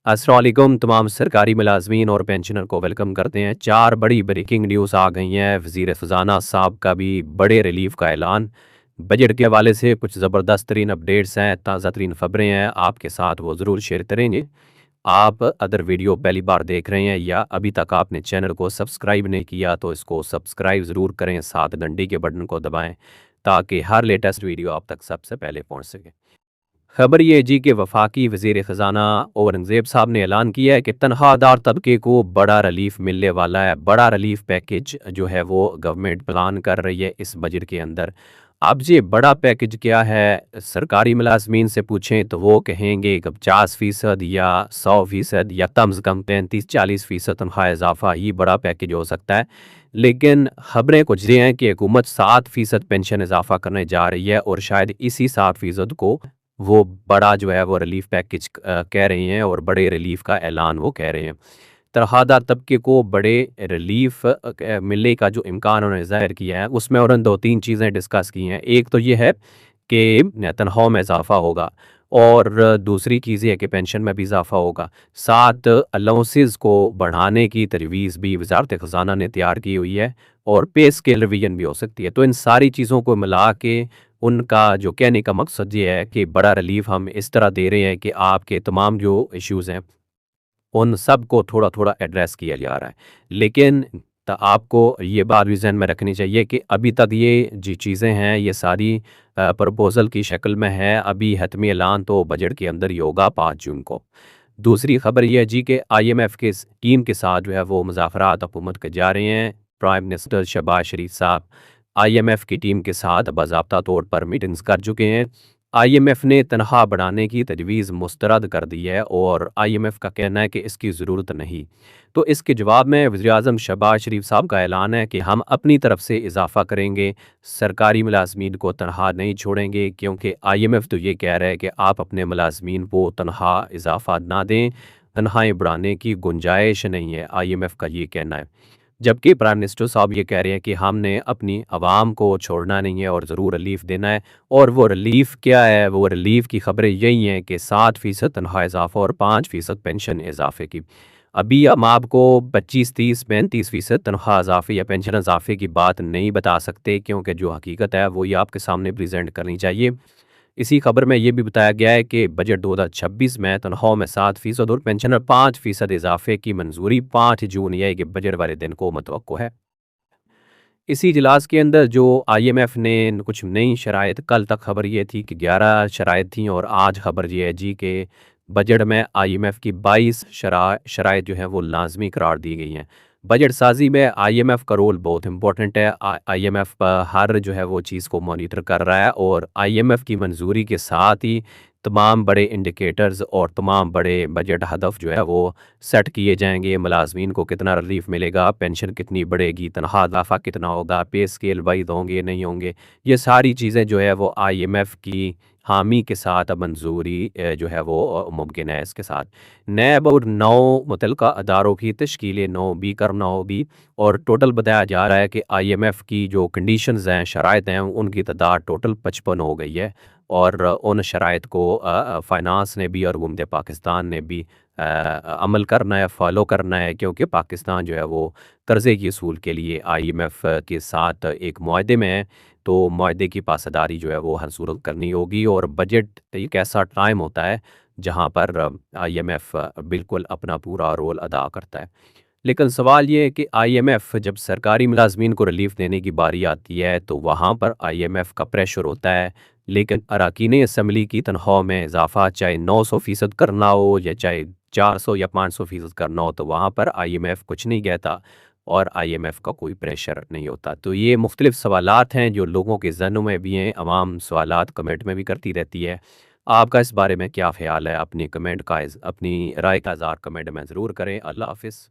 अस्सलाम वालेकुम तमाम सरकारी मुलाजमीन और पेंशनर को वेलकम करते हैं। 4 बड़ी ब्रेकिंग न्यूज़ आ गई हैं। वज़ीर ख़ज़ाना साहब का भी बड़े रिलीफ का ऐलान। बजट के हवाले से कुछ ज़बरदस्त तरीन अपडेट्स हैं, ताज़ा तरीन ख़बरें हैं, आपके साथ वो ज़रूर शेयर करेंगे। आप अगर वीडियो पहली बार देख रहे हैं या अभी तक आपने चैनल को सब्सक्राइब नहीं किया तो इसको सब्सक्राइब ज़रूर करें, साथ घंटी के बटन को दबाएँ ताकि हर लेटेस्ट वीडियो आप तक सबसे पहले पहुँच सके। खबर ये जी कि वफाकी वज़ीर ख़ज़ाना औरंगज़ेब साहब ने ऐलान किया है कि तनख्वाहदार तबके को बड़ा रिलीफ मिलने वाला है। बड़ा रिलीफ पैकेज जो है वो गवर्नमेंट प्लान कर रही है इस बजट के अंदर। अब ये बड़ा पैकेज क्या है, सरकारी मुलाजमीन से पूछें तो वो कहेंगे कि 50% या 100% या कम से कम 35-40% तनख्वाह इजाफा ही बड़ा पैकेज हो सकता है। लेकिन खबरें कुछ ये हैं कि हुकूमत 7% पेंशन इजाफा करने जा रही है और शायद इसी 7% को वो बड़ा जो है वो रिलीफ पैकेज कह रहे हैं और बड़े रिलीफ का ऐलान वो कह रहे हैं। तरहादा तबके को बड़े रिलीफ मिलने का जो इम्कान उन्होंने ज़ाहिर किया है उसमें उन्होंने 2-3 चीज़ें डिस्कस की हैं। एक तो ये है कि तनख्वाह में इजाफ़ा होगा और दूसरी चीज़ ये है कि पेंशन में भी इजाफ़ा होगा। साथ अलाउंसेस को बढ़ाने की तजवीज़ भी वज़ारत ख़ज़ाना ने तैयार की हुई है और पे स्केल रिवीजन भी हो सकती है। तो इन सारी चीज़ों को मिला के उनका जो कहने का मकसद ये है कि बड़ा रिलीफ हम इस तरह दे रहे हैं कि आपके तमाम जो इश्यूज़ हैं उन सब को थोड़ा-थोड़ा एड्रेस किया जा रहा है। लेकिन आपको ये बात भी ज़हन में रखनी चाहिए कि अभी तक ये जी चीज़ें हैं ये सारी प्रपोज़ल की शक्ल में है। अभी हतमी ऐलान तो बजट के अंदर ही होगा 5 जून को। दूसरी खबर ये है जी कि IMF के टीम के साथ जो है वो मुज़ाकरात हुकूमत के जा रहे हैं। प्राइम मिनिस्टर शहबाज शरीफ साहब IMF की टीम के साथ बाज़ाब्ता तौर पर मीटिंग्स कर चुके हैं। IMF ने तनख्वाह बढ़ाने की तजवीज़ मुस्तरद कर दी है और IMF का कहना है कि इसकी ज़रूरत नहीं। तो इसके जवाब में वज़ीर-ए-आज़म शहबाज शरीफ साहब का ऐलान है कि हम अपनी तरफ से इजाफ़ा करेंगे, सरकारी मुलाज़मीन को तनख्वाह नहीं छोड़ेंगे क्योंकि IMF तो ये कह रहा है कि आप अपने मुलाज़मीन को तनख्वाह इजाफ़ा ना दें, तनख्वाहें बढ़ाने की गुंजाइश नहीं है, IMF का ये कहना है। जबकि प्राइम मिनिस्टर साहब ये कह रहे हैं कि हमने अपनी आवाम को छोड़ना नहीं है और ज़रूर रिलीफ देना है। और वो रिलीफ क्या है, वो रिलीफ की खबरें यही हैं कि 7% तनख्वाह इजाफ़ा और 5% पेंशन इजाफ़े की। अभी हम आपको 25, 30, 35% तनख्वाह इजाफ़े या पेंशन इजाफ़े की बात नहीं बता सकते क्योंकि जो हकीकत है वो ये आपके सामने प्रेजेंट करनी चाहिए। इसी खबर में ये भी बताया गया है कि बजट 2026 में तनख्वाह में 7% और पेंशन में 5% इजाफे की मंजूरी 5 जून यानी कि बजट वाले दिन को मुतवक्को है। इसी इजलास के अंदर जो IMF ने कुछ नई शराइत, कल तक खबर ये थी कि 11 शराइत थी और आज खबर ये है जी कि बजट में IMF की 22 शराइत जो हैं वो लाजमी करार दी गई हैं। बजट साजी में IMF का रोल बहुत इंपॉर्टेंट है। IMF हर जो है वो चीज़ को मॉनिटर कर रहा है और IMF की मंजूरी के साथ ही तमाम बड़े इंडिकेटर्स और तमाम बड़े बजट हदफ जो है वो सेट किए जाएंगे। मुलाजमीन को कितना रिलीफ मिलेगा, पेंशन कितनी बढ़ेगी, तनख्वाह इजाफा कितना होगा, पे स्केल वाइज होंगे नहीं होंगे, ये सारी चीज़ें जो है वो IMF की हामी के साथ मंजूरी जो है वो मुमकिन है। इसके साथ नैब और 9 मुतलका अदारों की तश्कील 9 भी करना होगी और टोटल बताया जा रहा है कि IMF की जो कंडीशंस हैं, शराइत हैं, उनकी तादाद टोटल 55 हो गई है और उन शराइत को फाइनेंस ने भी और हुकूमत पाकिस्तान ने भी अमल करना है, फॉलो करना है क्योंकि पाकिस्तान जो है वो कर्ज़े की असूल के लिए IMF के साथ एक मुआहदे में है। तो मुआहदे की पासदारी जो है वो हर सूरत करनी होगी और बजट एक ऐसा टाइम होता है जहाँ पर IMF बिल्कुल अपना पूरा रोल अदा करता है। लेकिन सवाल ये है कि IMF जब सरकारी मुलाजमीन को रिलीफ देने की बारी आती है तो वहाँ पर IMF का प्रेशर होता है। लेकिन अरकान असम्बली की तनख्वाह में इजाफा चाहे 900% करना हो या चाहे 400 या 500% करना हो तो वहाँ पर IMF कुछ नहीं कहता और IMF का कोई प्रेशर नहीं होता। तो ये मुख्तलिफ सवालात हैं जो लोगों के जहनों में भी हैं, आवाम सवालात कमेंट में भी करती रहती है। आपका इस बारे में क्या ख्याल है? अपनी राय का इज़हार कमेंट में ज़रूर करें। अल्लाह हाफ़िज़।